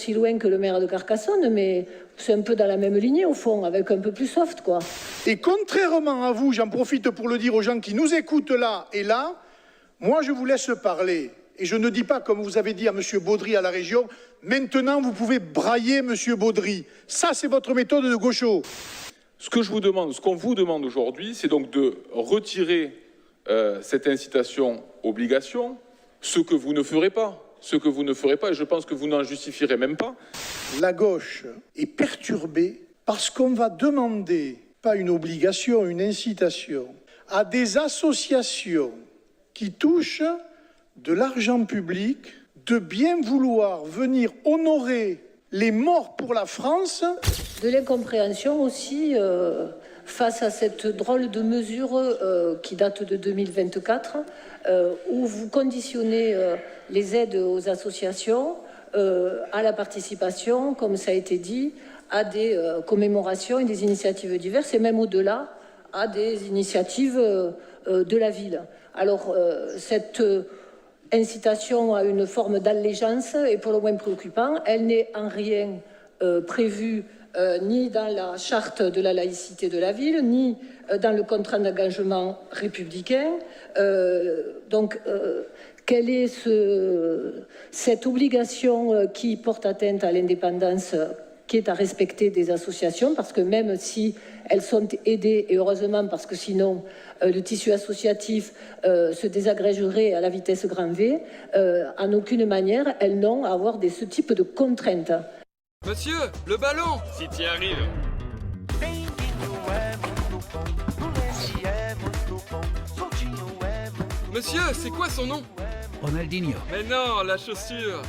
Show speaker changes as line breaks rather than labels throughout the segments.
aussi loin que le maire de Carcassonne, mais c'est un peu dans la même lignée au fond, avec un peu plus soft, quoi.
Et contrairement à vous, j'en profite pour le dire aux gens qui nous écoutent là et là, moi je vous laisse parler. Et je ne dis pas, comme vous avez dit à M. Baudry à la région, maintenant vous pouvez brailler M. Baudry. Ça, c'est votre méthode de gaucho.
Ce qu'on vous demande aujourd'hui, c'est donc de retirer cette incitation obligation, ce que vous ne ferez pas. Et je pense que vous n'en justifierez même pas.
La gauche est perturbée parce qu'on va demander, pas une obligation, une incitation, à des associations qui touchent de l'argent public de bien vouloir venir honorer les morts pour la France.
De l'incompréhension aussi face à cette drôle de mesure qui date de 2024, où vous conditionnez les aides aux associations à la participation, comme ça a été dit, à des commémorations et des initiatives diverses, et même au-delà, à des initiatives de la ville. Alors, cette incitation à une forme d'allégeance est pour le moins préoccupante. Elle n'est en rien prévue ni dans la charte de la laïcité de la ville, ni dans le contrat d'engagement républicain. Quelle est cette obligation qui porte atteinte à l'indépendance qui est à respecter des associations, parce que même si elles sont aidées, et heureusement, parce que sinon le tissu associatif se désagrégerait à la vitesse grand V, en aucune manière elles n'ont à avoir ce type de contraintes.
Monsieur, le ballon, si tu y arrives. Monsieur, c'est quoi son nom?
Ronaldinho.
Mais non, la chaussure.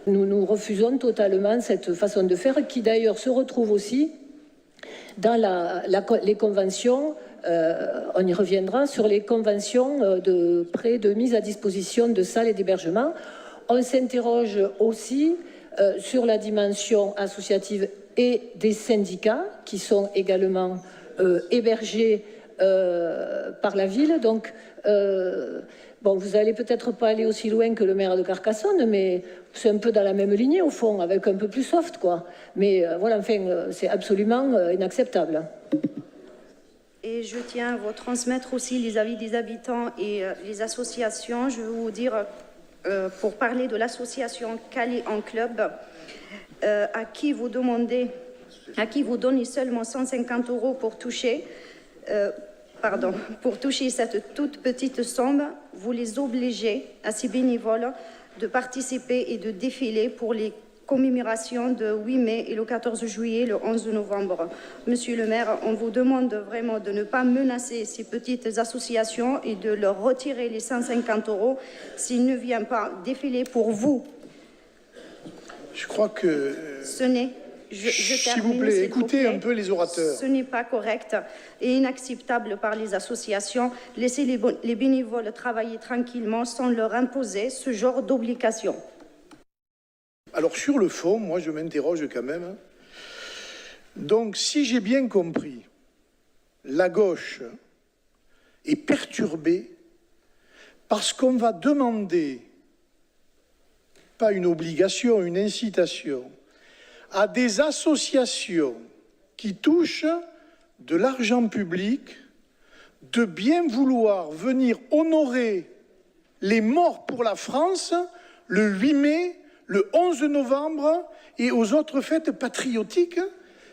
Nous refusons totalement cette façon de faire qui d'ailleurs se retrouve aussi dans les conventions, on y reviendra, sur les conventions de prêt, de mise à disposition de salles et d'hébergement. On s'interroge aussi sur la dimension associative et des syndicats qui sont également hébergés par la ville. Donc, bon, vous allez peut-être pas aller aussi loin que le maire de Carcassonne, mais c'est un peu dans la même lignée au fond, avec un peu plus soft, quoi. Mais voilà, enfin, c'est absolument inacceptable.
Et je tiens à vous transmettre aussi les avis des habitants et les associations. Je vais vous dire, pour parler de l'association Calais en Club, à qui vous donnez seulement 150 € pour toucher cette toute petite somme, vous les obligez à ces bénévoles de participer et de défiler pour les commémorations de 8 mai et le 14 juillet, le 11 novembre. Monsieur le maire, on vous demande vraiment de ne pas menacer ces petites associations et de leur retirer les 150 € s'ils ne viennent pas défiler pour vous.
Je crois que...
Ce n'est...
S'il vous plaît, écoutez un peu les orateurs.
Ce n'est pas correct et inacceptable par les associations. Laissez les bénévoles travailler tranquillement sans leur imposer ce genre d'obligation.
Alors sur le fond, moi je m'interroge quand même. Donc si j'ai bien compris, la gauche est perturbée parce qu'on va demander, pas une obligation, une incitation, à des associations qui touchent de l'argent public de bien vouloir venir honorer les morts pour la France le 8 mai, le 11 novembre et aux autres fêtes patriotiques.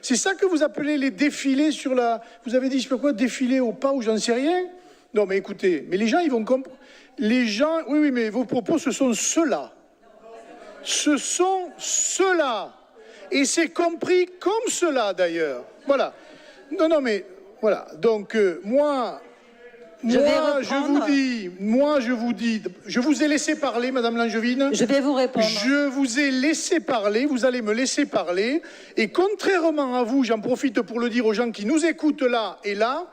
C'est ça que vous appelez les défilés sur la... Vous avez dit, je sais pas quoi, défilés au pas ou j'en sais rien? Non mais écoutez, mais les gens ils vont comprendre. Les gens, oui, mais vos propos ce sont ceux-là. Ce sont ceux-là. Et c'est compris comme cela, d'ailleurs. Voilà. Non, mais, voilà. Donc, moi, je vous dis, je vous ai laissé parler, Madame Langevine.
Je vais vous répondre.
Je vous ai laissé parler, vous allez me laisser parler. Et contrairement à vous, j'en profite pour le dire aux gens qui nous écoutent là et là,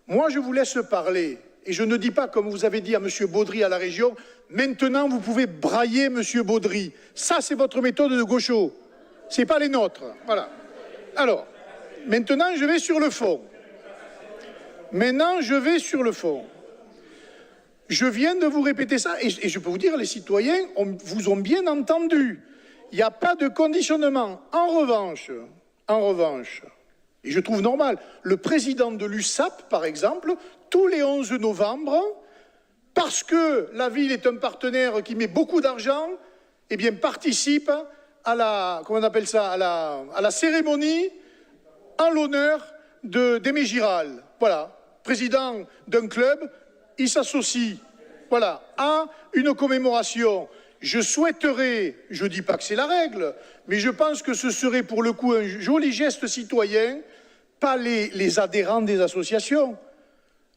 moi, je vous laisse parler. Et je ne dis pas, comme vous avez dit à M. Baudry à la région, maintenant, vous pouvez brailler M. Baudry. Ça, c'est votre méthode de gaucho. C'est pas les nôtres. Voilà. Alors, maintenant, je vais sur le fond. Je viens de vous répéter ça et je peux vous dire, les citoyens vous ont bien entendu. il n'y a pas de conditionnement. En revanche, et je trouve normal, le président de l'USAP, par exemple, tous les 11 novembre, parce que la ville est un partenaire qui met beaucoup d'argent, eh bien, participe à la, comment on appelle ça, à la cérémonie en l'honneur d'Aimé Giral. Voilà, président d'un club, il s'associe, voilà, à une commémoration. Je souhaiterais, je ne dis pas que c'est la règle, mais je pense que ce serait pour le coup un joli geste citoyen, pas les adhérents des associations,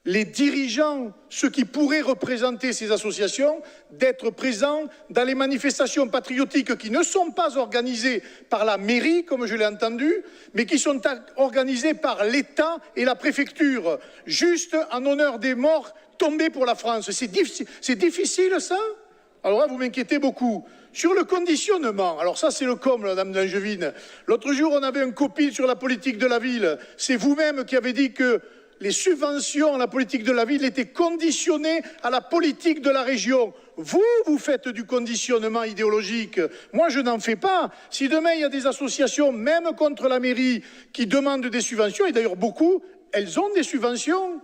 les dirigeants, ceux qui pourraient représenter ces associations, d'être présents dans les manifestations patriotiques qui ne sont pas organisées par la mairie, comme je l'ai entendu, mais qui sont organisées par l'État et la préfecture, juste en honneur des morts tombés pour la France. C'est difficile, ça ? Alors là, vous m'inquiétez beaucoup. Sur le conditionnement, alors ça c'est le comble, Madame Langevin. L'autre jour, on avait un copil sur la politique de la ville. C'est vous-même qui avez dit que les subventions à la politique de la ville étaient conditionnées à la politique de la région. Vous faites du conditionnement idéologique. Moi, je n'en fais pas. Si demain, il y a des associations, même contre la mairie, qui demandent des subventions, et d'ailleurs beaucoup, elles ont des subventions.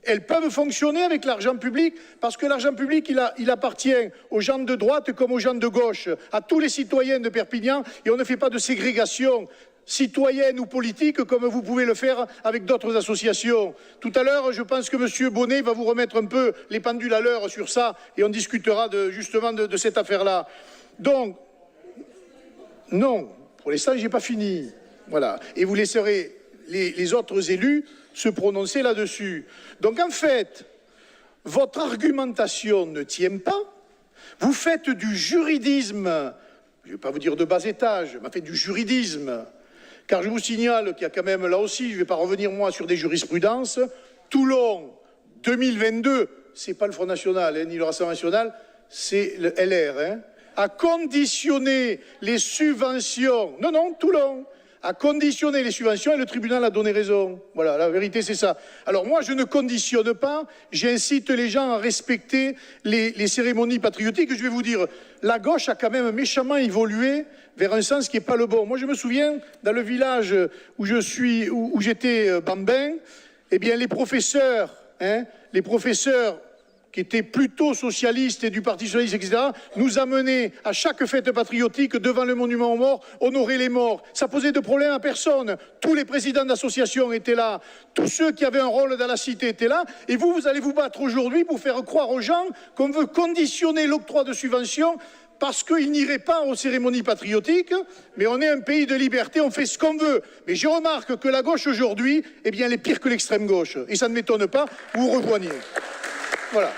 Elles peuvent fonctionner avec l'argent public parce que l'argent public, il appartient aux gens de droite comme aux gens de gauche, à tous les citoyens de Perpignan, et on ne fait pas de ségrégation citoyenne ou politique comme vous pouvez le faire avec d'autres associations. Tout à l'heure, je pense que M. Bonnet va vous remettre un peu les pendules à l'heure sur ça et on discutera justement de cette affaire-là. Donc, non, pour l'instant, je n'ai pas fini. Voilà. Et vous laisserez les autres élus se prononcer là-dessus. Donc en fait, votre argumentation ne tient pas. Vous faites du juridisme, je ne vais pas vous dire de bas étage, mais faites du juridisme. Car je vous signale qu'il y a quand même là aussi, je ne vais pas revenir moi sur des jurisprudences, Toulon 2022, c'est pas le Front National ni le Rassemblement National, c'est le LR, a conditionné les subventions, non, Toulon, a conditionné les subventions et le tribunal a donné raison. Voilà, la vérité c'est ça. Alors moi je ne conditionne pas, j'incite les gens à respecter les cérémonies patriotiques. Je vais vous dire, la gauche a quand même méchamment évolué vers un sens qui n'est pas le bon. Moi je me souviens, dans le village où j'étais bambin, eh bien les professeurs qui étaient plutôt socialistes et du Parti socialiste, etc., nous amenaient à chaque fête patriotique devant le monument aux morts, honorer les morts. Ça posait de problème à personne. Tous les présidents d'associations étaient là. Tous ceux qui avaient un rôle dans la cité étaient là. Et vous allez vous battre aujourd'hui pour faire croire aux gens qu'on veut conditionner l'octroi de subventions parce qu'ils n'iraient pas aux cérémonies patriotiques, mais on est un pays de liberté, on fait ce qu'on veut. Mais je remarque que la gauche aujourd'hui, eh bien, elle est pire que l'extrême gauche. Et ça ne m'étonne pas, vous vous rejoignez. Voilà.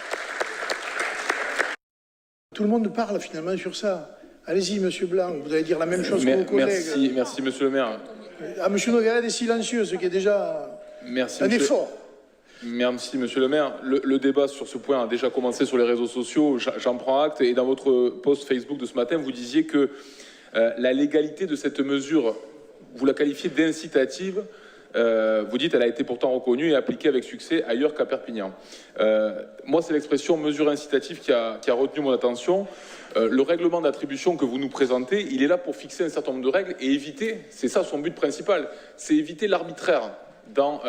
Tout le monde parle finalement sur ça. Allez-y, Monsieur Blanc, vous allez dire la même chose que vos collègues.
Merci, Monsieur le maire.
Ah, Monsieur Nogueira est silencieux, ce qui est déjà un effort.
Merci, Monsieur le maire. Le débat sur ce point a déjà commencé sur les réseaux sociaux, j'en prends acte. Et dans votre post Facebook de ce matin, vous disiez que la légalité de cette mesure, vous la qualifiez d'incitative. Vous dites qu'elle a été pourtant reconnue et appliquée avec succès ailleurs qu'à Perpignan. Moi, c'est l'expression mesure incitative qui a retenu mon attention. Le règlement d'attribution que vous nous présentez, il est là pour fixer un certain nombre de règles et éviter, c'est ça son but principal, c'est éviter l'arbitraire dans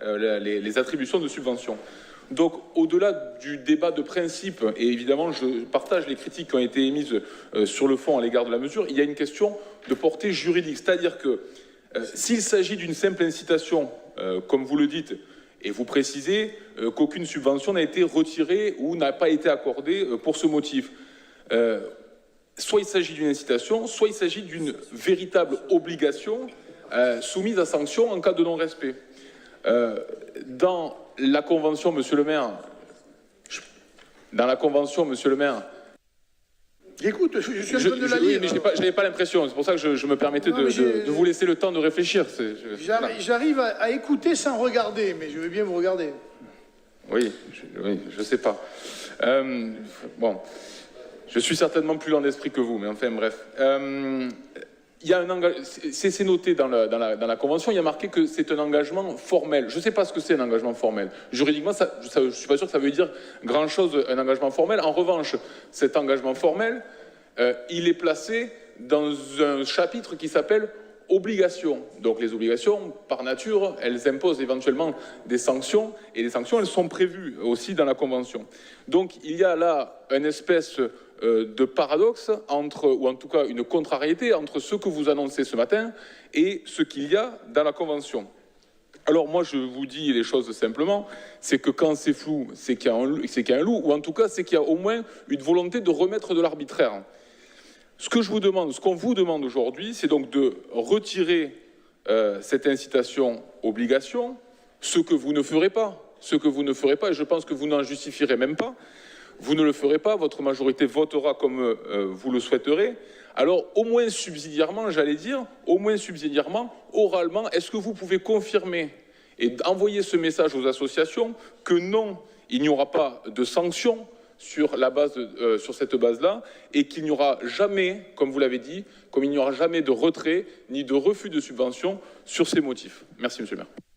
les attributions de subventions. Donc, au-delà du débat de principe, et évidemment, je partage les critiques qui ont été émises sur le fond à l'égard de la mesure, il y a une question de portée juridique, c'est-à-dire que s'il s'agit d'une simple incitation, comme vous le dites, et vous précisez qu'aucune subvention n'a été retirée ou n'a pas été accordée pour ce motif, soit il s'agit d'une incitation, soit il s'agit d'une véritable obligation soumise à sanction en cas de non-respect. Dans la Convention, Monsieur le maire,
Écoute, je suis en train de la lire.
Oui, mais je n'avais pas l'impression. C'est pour ça que je me permettais de vous laisser le temps de réfléchir.
J'arrive à écouter sans regarder, mais je veux bien vous regarder.
Oui, je sais pas. Bon, je suis certainement plus lent d'esprit que vous, mais enfin, bref. Il y a un engagement, c'est noté dans la Convention, il y a marqué que c'est un engagement formel. Je ne sais pas ce que c'est un engagement formel. Juridiquement, je ne suis pas sûr que ça veut dire grand-chose, un engagement formel. En revanche, cet engagement formel, il est placé dans un chapitre qui s'appelle obligations. Donc les obligations, par nature, elles imposent éventuellement des sanctions, et les sanctions, elles sont prévues aussi dans la Convention. Donc il y a là une espèce de paradoxe, ou en tout cas une contrariété entre ce que vous annoncez ce matin et ce qu'il y a dans la Convention. Alors moi, je vous dis les choses simplement, c'est que quand c'est flou, c'est qu'il y a un loup, ou en tout cas, c'est qu'il y a au moins une volonté de remettre de l'arbitraire. Ce qu'on vous demande aujourd'hui, c'est donc de retirer cette incitation obligation, ce que vous ne ferez pas. Et je pense que vous n'en justifierez même pas. Vous ne le ferez pas, votre majorité votera comme vous le souhaiterez. Alors, au moins subsidiairement, oralement, est-ce que vous pouvez confirmer et envoyer ce message aux associations que non, il n'y aura pas de sanctions sur cette base-là, et qu'il n'y aura jamais, comme vous l'avez dit, comme il n'y aura jamais de retrait ni de refus de subvention sur ces motifs. Merci, Monsieur le maire.